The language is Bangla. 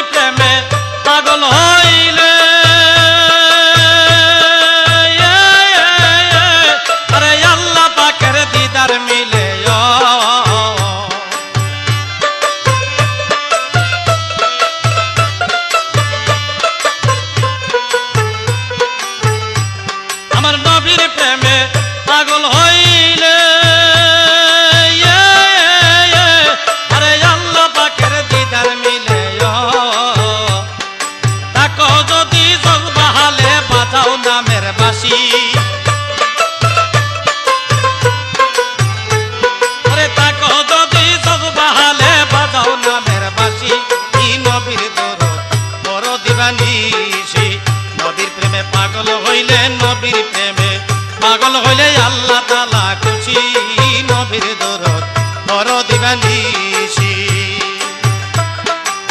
প্রেমে পাগল হইলে আরে আল্লাহ পাকের দিদার মিলে আমার নবীর প্রেমে পাগল হইলে আরে আল্লাহ পাকের দিদার মিলে তাকো যদি জজবাহালে বাজাও নামের বাঁশি আরে তাকো যদি জজবাহালে বাজাও নামের বাঁশি ই নবীর দরদ বড় দিবানিশি নবীর প্রেমে পাগল হইলেন